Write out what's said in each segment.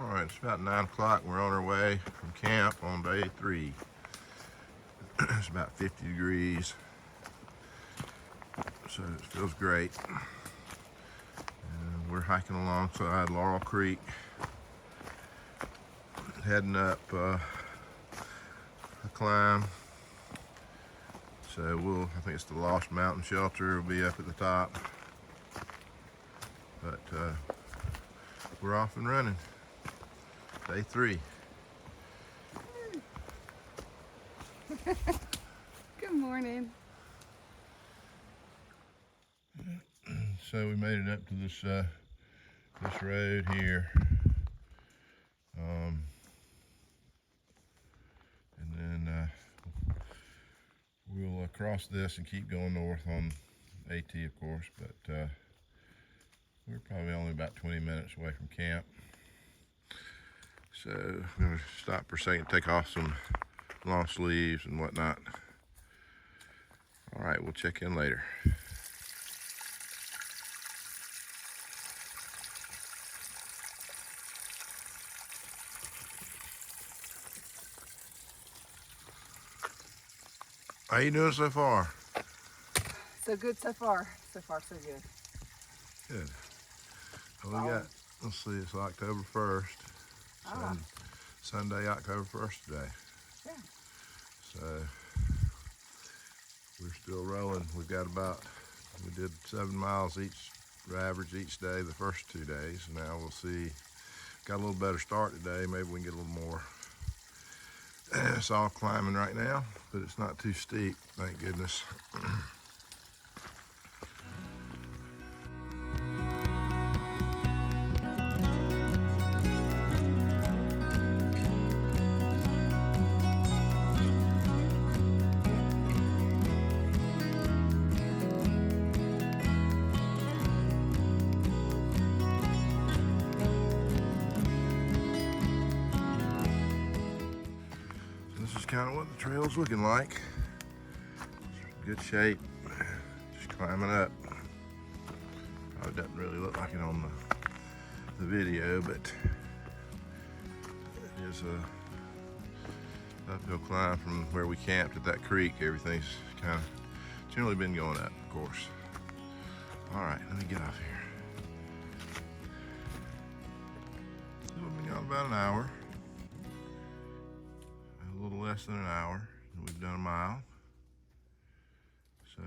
All right, it's about 9 o'clock. We're on our way from camp on day 3. It's about 50 degrees, so it feels great. And we're hiking alongside Laurel Creek, heading up a climb. So I think it's the Lost Mountain Shelter. We'll be up at the top. But we're off and running. Day 3. Good morning. So we made it up to this road here, and then we'll cross this and keep going north on AT, of course. But we're probably only about 20 minutes away from camp. So I'm going to stop for a second, take off some long sleeves and whatnot. All right, we'll check in later. How you doing so far? So good so far. So far, so good. Good. Well, we got, let's see, it's October 1st. Sunday, October 1st today. Yeah. So we're still rolling. We did 7 miles average each day the first 2 days. Now we'll see, got a little better start today. Maybe we can get a little more. It's all climbing right now, but it's not too steep, thank goodness. This is kind of what the trail's looking like. Good shape, just climbing up. It doesn't really look like it on the video, but it is a uphill climb from where we camped at that creek. Everything's kind of generally been going up, of course. All right, let me get off here. So we've been gone about an hour. A little less than an hour, and we've done a mile. So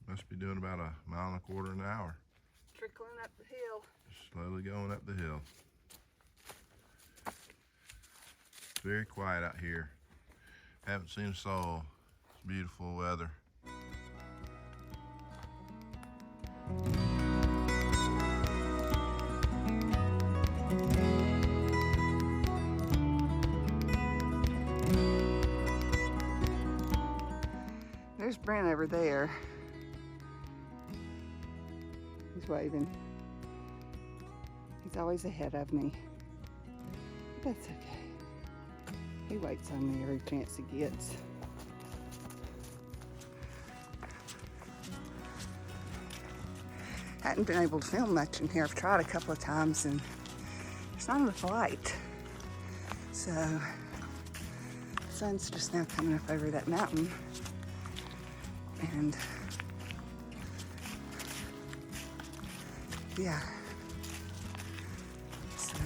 must be doing about 1.25 miles an hour. Trickling up the hill. Slowly going up the hill. It's very quiet out here. Haven't seen a soul. It's beautiful weather. There's Brent over there. He's waving. He's always ahead of me. That's okay. He waits on me every chance he gets. Hadn't been able to film much in here. I've tried a couple of times and there's not enough light. So, the sun's just now coming up over that mountain. And yeah, so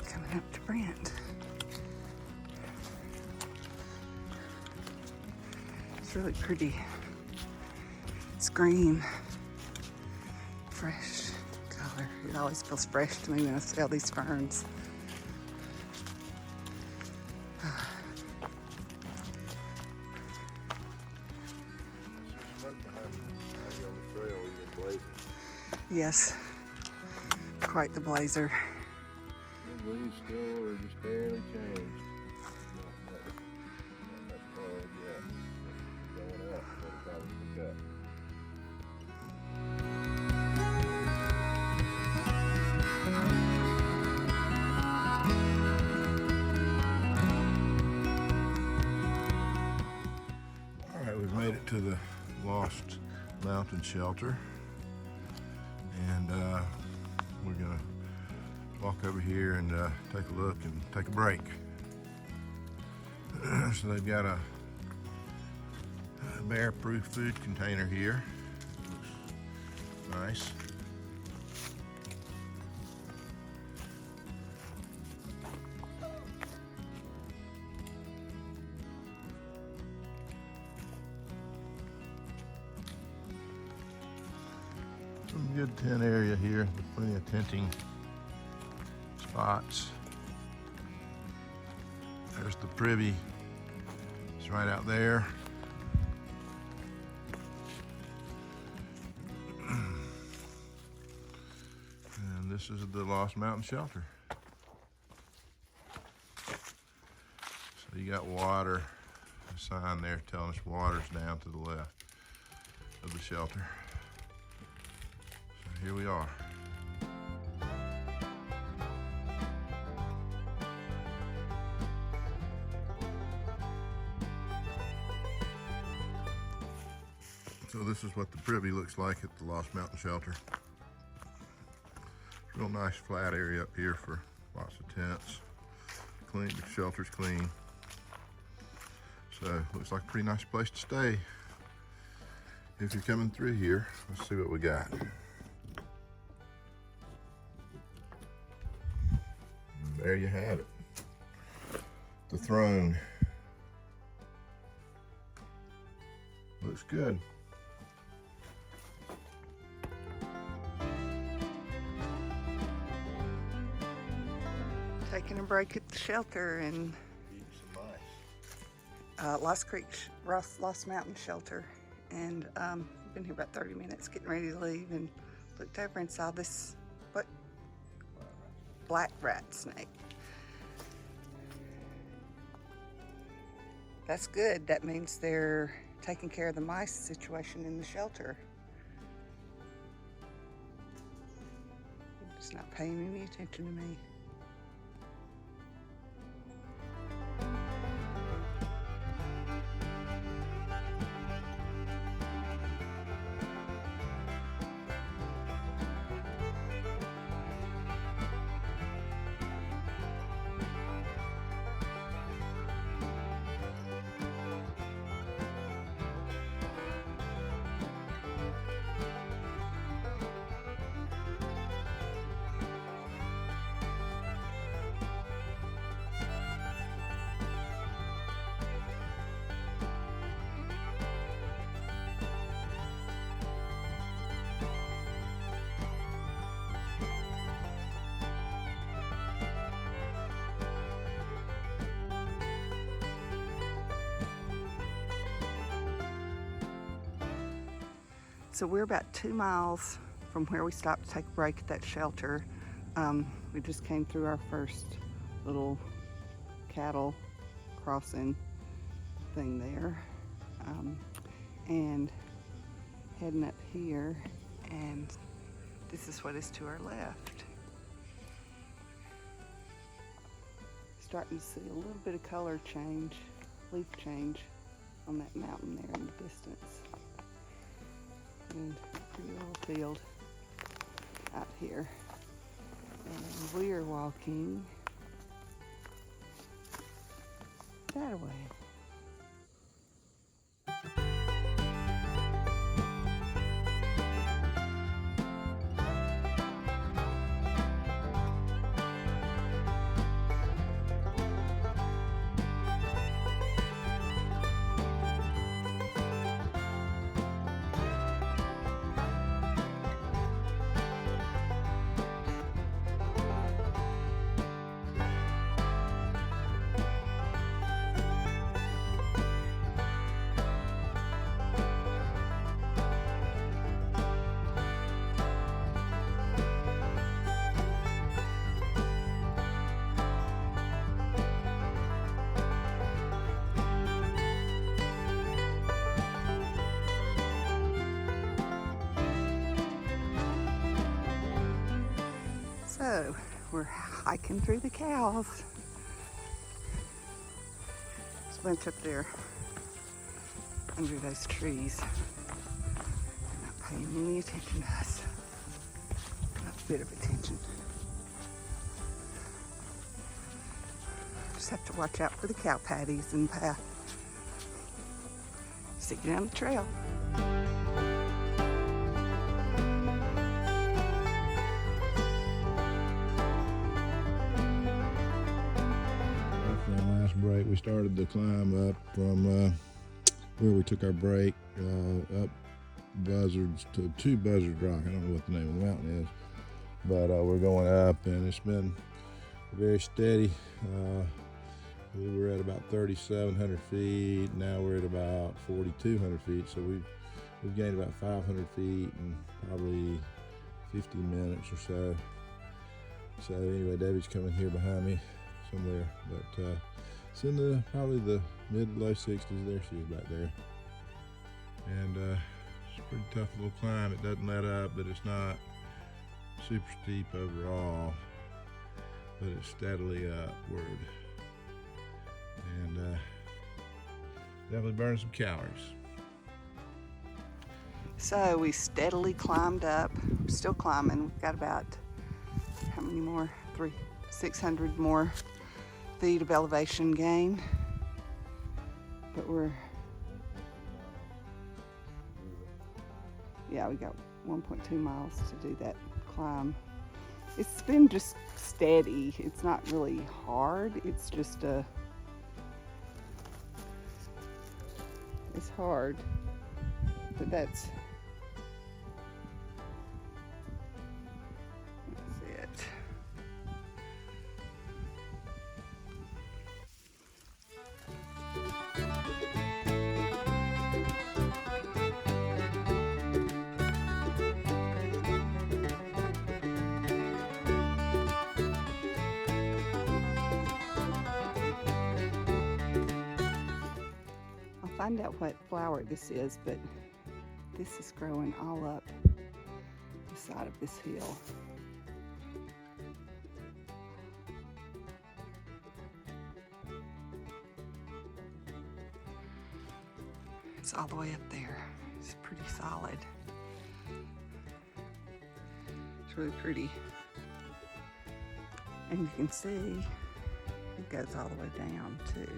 coming up to Brent. It's really pretty. It's green, fresh color. It always feels fresh to me when I see all these ferns. Yes, quite the blazer. The leaves still are just barely changed. Not that far yet. Going up, but it's probably pick up. We've made it to the Lost Mountain Shelter, and we're gonna walk over here and take a look and take a break. So they've got a bear-proof food container here. Looks nice. Some good tent area here with plenty of tenting spots. There's the privy. It's right out there. And this is the Lost Mountain Shelter. So you got water, a sign there telling us water's down to the left of the shelter. So here we are. So this is what the privy looks like at the Lost Mountain Shelter. Real nice flat area up here for lots of tents. Clean, the shelter's clean. So looks like a pretty nice place to stay if you're coming through here. Let's see what we got. And there you have it. The throne. Looks good. Taking a break at the shelter and Lost Mountain Shelter, and been here about 30 minutes, getting ready to leave, and looked over and saw this black rat snake. That's good. That means they're taking care of the mice situation in the shelter. It's not paying any attention to me. So we're about 2 miles from where we stopped to take a break at that shelter. We just came through our first little cattle crossing thing there, and heading up here, and this is what is to our left. Starting to see a little bit of color change, leaf change on that mountain there in the distance. And a pretty little field out here. And we are walking that way. So we're hiking through the cows. There's a bunch up there. under those trees. They're not paying any attention to us. Not a bit of attention. Just have to watch out for the cow patties in the path. See you down the trail. After our last break, we started the climb up from where we took our break up Buzzards to Buzzard Rock. I don't know what the name of the mountain is, but we're going up, and it's been very steady. We were at about 3,700 feet. Now we're at about 4,200 feet. So we've gained about 500 feet in probably 50 minutes or so. So anyway, Debbie's coming here behind me somewhere, but it's in the probably the mid to low 60s. There she is back there, and it's a pretty tough little climb. It doesn't let up, but it's not super steep overall, but it's steadily upward, and definitely burning some calories. So we steadily climbed up. We're still climbing. We've got about, how many more? 600 more feet of elevation gain. But we got 1.2 miles to do that climb. It's been just steady. It's not really hard. It's just it's hard, but that's it. Find out what flower this is, but this is growing all up the side of this hill. It's all the way up there. It's pretty solid. It's really pretty. And you can see it goes all the way down too.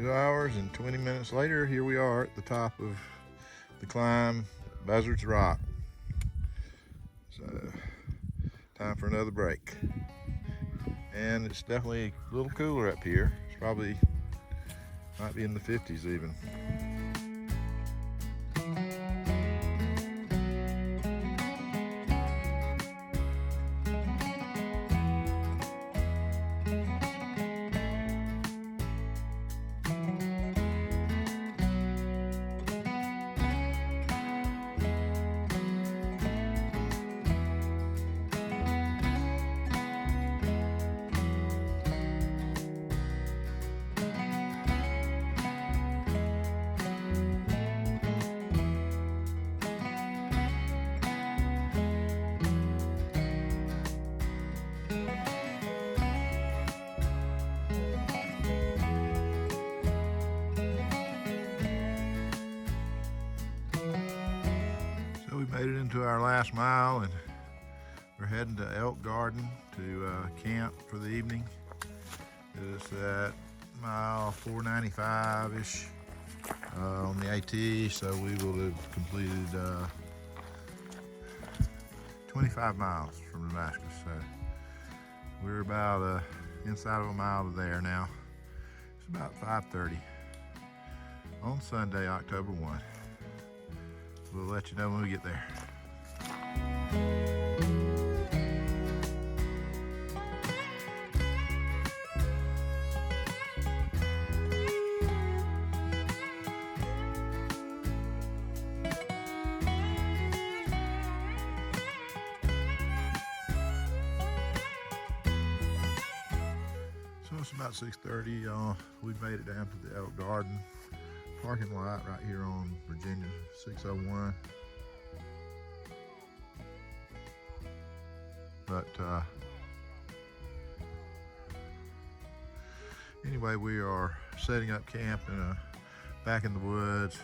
2 hours and 20 minutes later, here we are at the top of the climb, Buzzard's Rock. So, time for another break. And it's definitely a little cooler up here. It's probably, might be in the 50s even. So we made it into our last mile and we're heading to Elk Garden to camp for the evening. It's at mile 495-ish on the AT, so we will have completed 25 miles from Damascus. So we're about inside of a mile to there now. It's about 5:30 on Sunday, October 1. We'll let you know when we get there. So it's about 6:30. We made it down to the Elk Garden parking lot right here on Virginia 601. But anyway, we are setting up camp back in the woods.